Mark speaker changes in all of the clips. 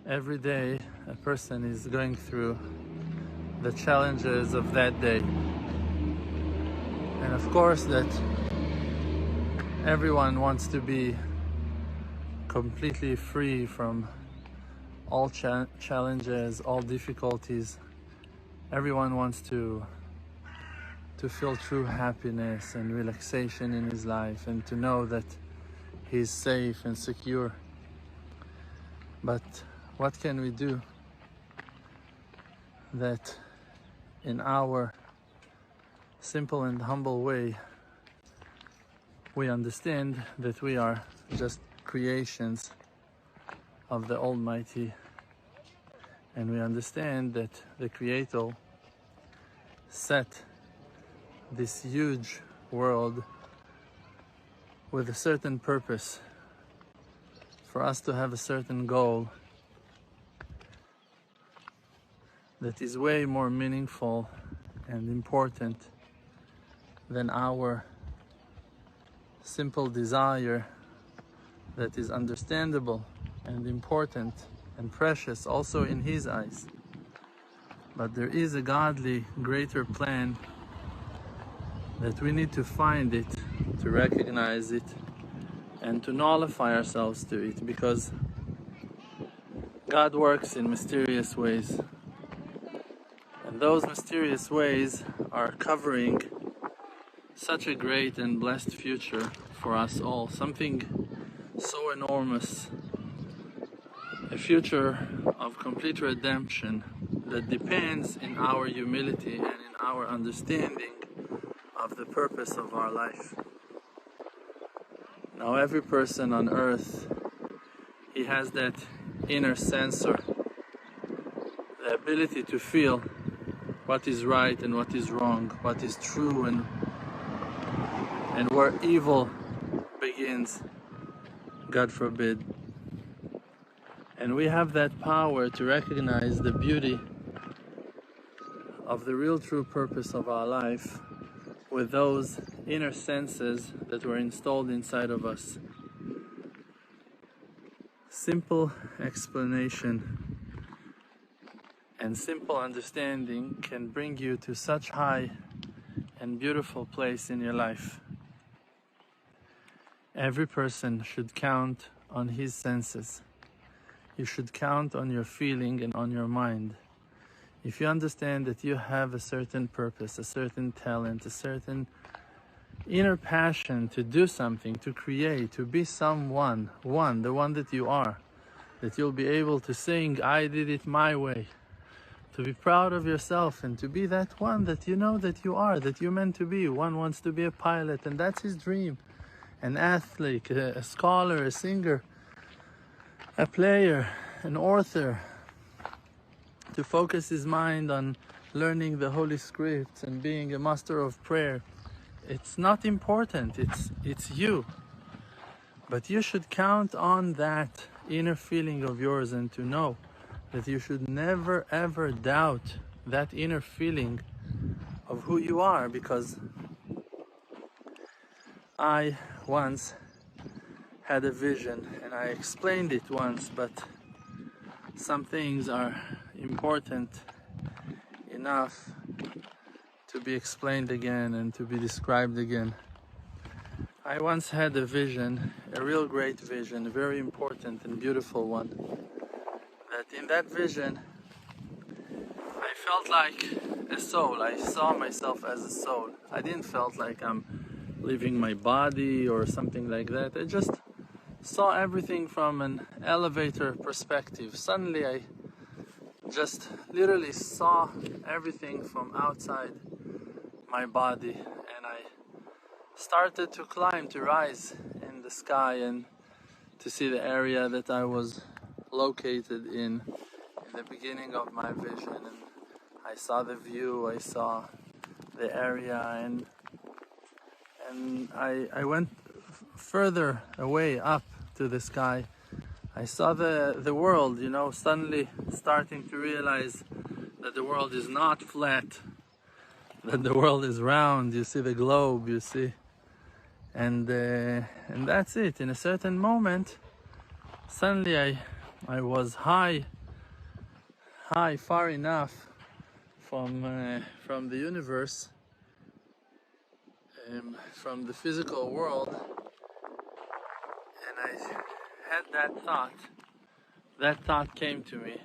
Speaker 1: Every day a person is going through the challenges of that day. And of course that everyone wants to be completely free from all challenges, all difficulties. Everyone wants to feel true happiness and relaxation in his life and to know that he's safe and secure. But what can we do that in our simple and humble way we understand that we are just creations of the Almighty, and we understand that the Creator set this huge world with a certain purpose, for us to have a certain goal that is way more meaningful and important than our simple desire that is understandable and important and precious also in His eyes. But there is a godly greater plan that we need to find it, to recognize it, and to nullify ourselves to it, because God works in mysterious ways. And those mysterious ways are covering such a great and blessed future for us all, something so enormous, a future of complete redemption that depends in our humility and in our understanding of the purpose of our life. Now every person on earth, he has that inner sensor, the ability to feel what is right and what is wrong, what is true and where evil begins, God forbid. And we have that power to recognize the beauty of the real true purpose of our life with those inner senses that were installed inside of us. Simple explanation and simple understanding can bring you to such high and beautiful place in your life. Every person should count on his senses. You should count on your feeling and on your mind. If you understand that you have a certain purpose, a certain talent, a certain inner passion to do something, to create, to be someone, the one that you are, that you'll be able to sing, I did it my way, to be proud of yourself and to be that one that you know that you are, that you're meant to be. One wants to be a pilot and that's his dream. An athlete, a scholar, a singer, a player, an author, to focus his mind on learning the Holy Scripts and being a master of prayer. It's not important, it's you. But you should count on that inner feeling of yours and to know that you should never ever doubt that inner feeling of who you are, because I once had a vision and I explained it once, but some things are important enough to be explained again and to be described again. I once had a vision, a real great vision, a very important and beautiful one. That in that vision, I felt like a soul. I saw myself as a soul. I didn't felt like I'm leaving my body or something like that. I just saw everything from an elevator perspective. Suddenly I just literally saw everything from outside my body, and I started to climb, to rise in the sky and to see the area that I was located in the beginning of my vision. And I saw the view, I saw the area, and I went further away up to the sky. I saw the world, you know, suddenly starting to realize that the world is not flat, that the world is round. You see the globe, you see, and that's it. In a certain moment, suddenly I was high, far enough from the universe, from the physical world, and I had that thought. That thought came to me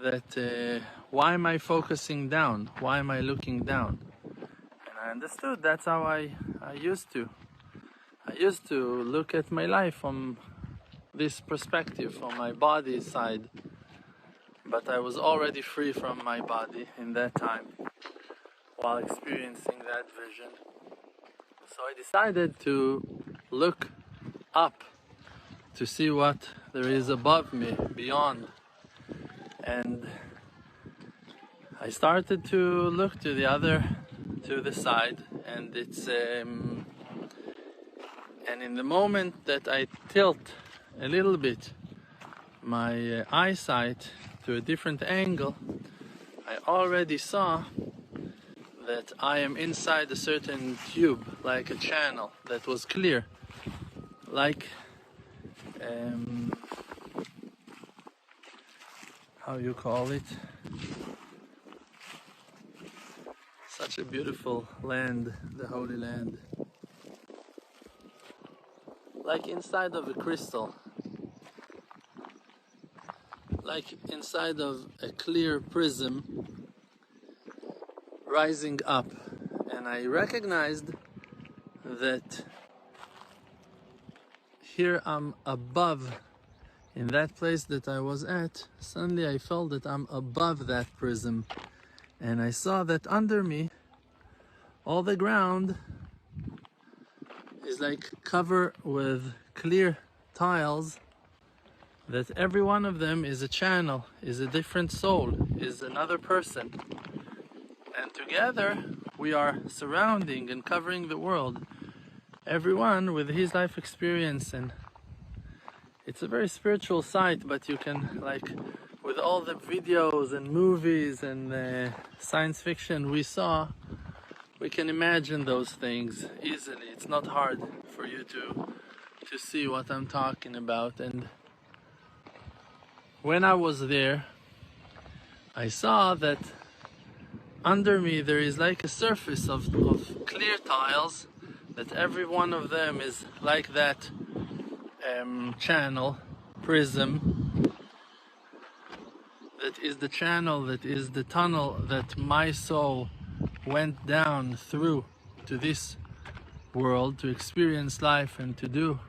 Speaker 1: that why am I focusing down? Why am I looking down? And I understood that's how I used to. I used to look at my life from this perspective, from my body side. But I was already free from my body in that time while experiencing that vision. So I decided to look up to see what there is above me, beyond. And I started to look to the side, and and in the moment that I tilt a little bit my eyesight to a different angle, I already saw that I am inside a certain tube, like a channel that was clear, like how you call it? Such a beautiful land, the Holy Land. Like inside of a crystal, like inside of a clear prism rising up. And I recognized that here I'm above, in that place that I was at. Suddenly I felt that I'm above that prism, and I saw that under me all the ground is like covered with clear tiles, that every one of them is a channel, is a different soul, is another person, and together we are surrounding and covering the world, everyone with his life experience. And it's a very spiritual sight, but you can, like, with all the videos and movies and science fiction we saw, we can imagine those things easily. It's not hard for you to see what I'm talking about. And when I was there, I saw that under me there is like a surface of clear tiles, that every one of them is like that channel, prism, that is the channel, that is the tunnel that my soul went down through to this world to experience life and to do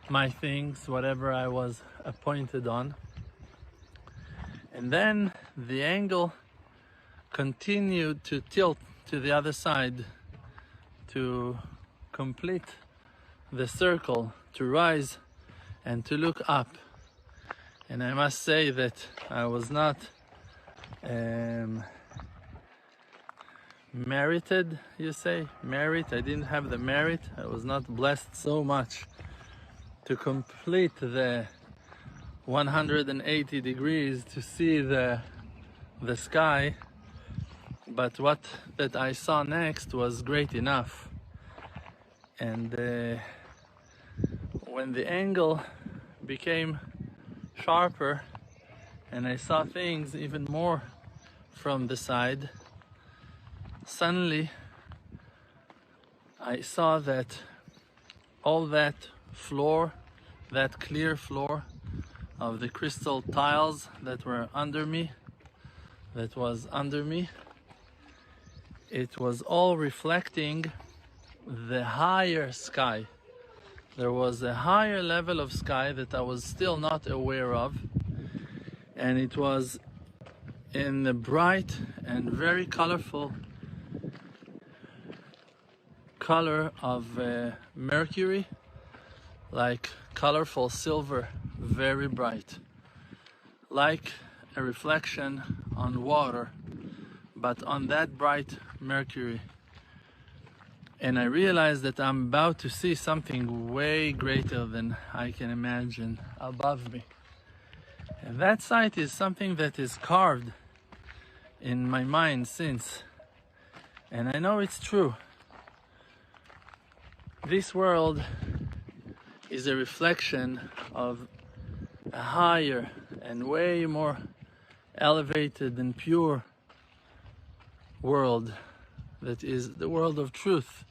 Speaker 1: my things, whatever I was appointed on. And then the angle continued to tilt to the other side to complete the circle, to rise and to look up. And I must say that I was not merited, you say? Merit? I didn't have the merit. I was not blessed so much to complete the 180 degrees to see the sky. But what that I saw next was great enough. And when the angle became sharper and I saw things even more from the side, suddenly I saw that all that floor, that clear floor of the crystal tiles that were under me, that was under me, it was all reflecting the higher sky. There was a higher level of sky that I was still not aware of, and it was in the bright and very colorful color of mercury, like colorful silver, very bright, like a reflection on water, but on that bright mercury. And I realized that I'm about to see something way greater than I can imagine above me. And that sight is something that is carved in my mind since. And I know it's true. This world is a reflection of a higher and way more elevated and pure world that is the world of truth.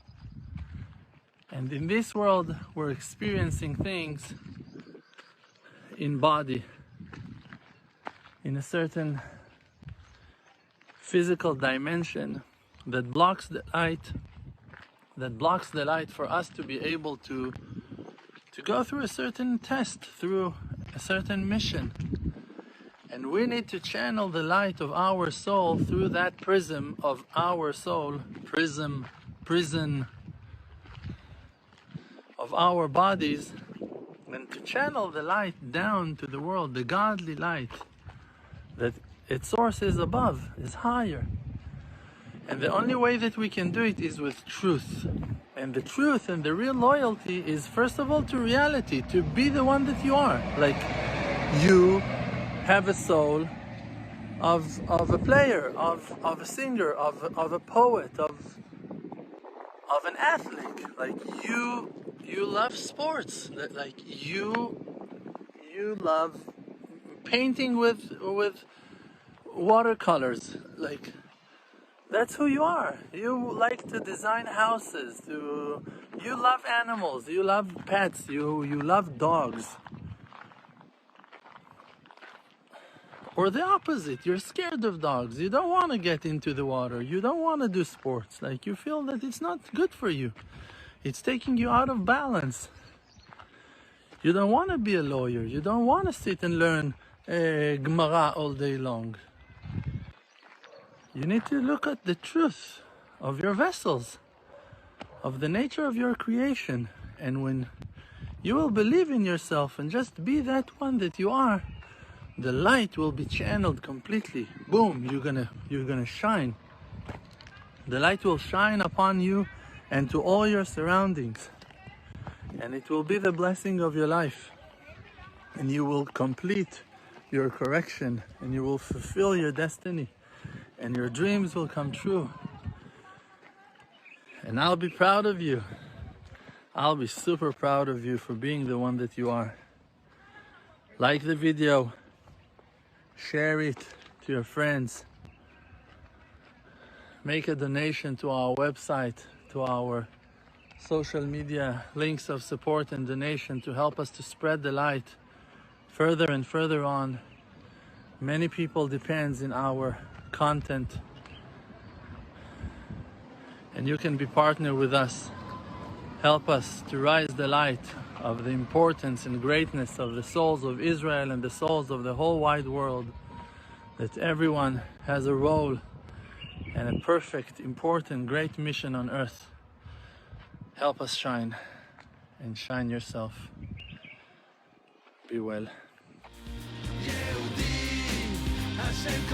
Speaker 1: And in this world, we're experiencing things in body, in a certain physical dimension that blocks the light for us to be able to go through a certain test, through a certain mission. And we need to channel the light of our soul through that prism of our soul, prison of our bodies, and to channel the light down to the world, the godly light, that its source is above, is higher. And the only way that we can do it is with truth. And the truth and the real loyalty is, first of all, to reality, to be the one that you are. Like, you have a soul of a player, of a singer, of a poet, of an athlete. Like, you love sports. Like, you love painting with watercolors. Like, that's who you are. You like to design houses. You love animals. You love pets. You love dogs. Or the opposite. You're scared of dogs. You don't want to get into the water. You don't want to do sports. Like, you feel that it's not good for you. It's taking you out of balance. You don't want to be a lawyer. You don't want to sit and learn Gemara all day long. You need to look at the truth of your vessels, of the nature of your creation. And when you will believe in yourself and just be that one that you are, the light will be channeled completely. Boom, you're gonna shine. The light will shine upon you and to all your surroundings. And it will be the blessing of your life. And you will complete your correction, and you will fulfill your destiny. And your dreams will come true. And I'll be proud of you. I'll be super proud of you for being the one that you are. Like the video, share it to your friends, make a donation to our website, to our social media links of support and donation to help us to spread the light further and further on. Many people depend on our content, and you can be partner with us. Help us to rise the light of the importance and greatness of the souls of Israel and the souls of the whole wide world, that everyone has a role and a perfect, important, great mission on earth. Help us shine, and shine yourself. Be well.
Speaker 2: Hashem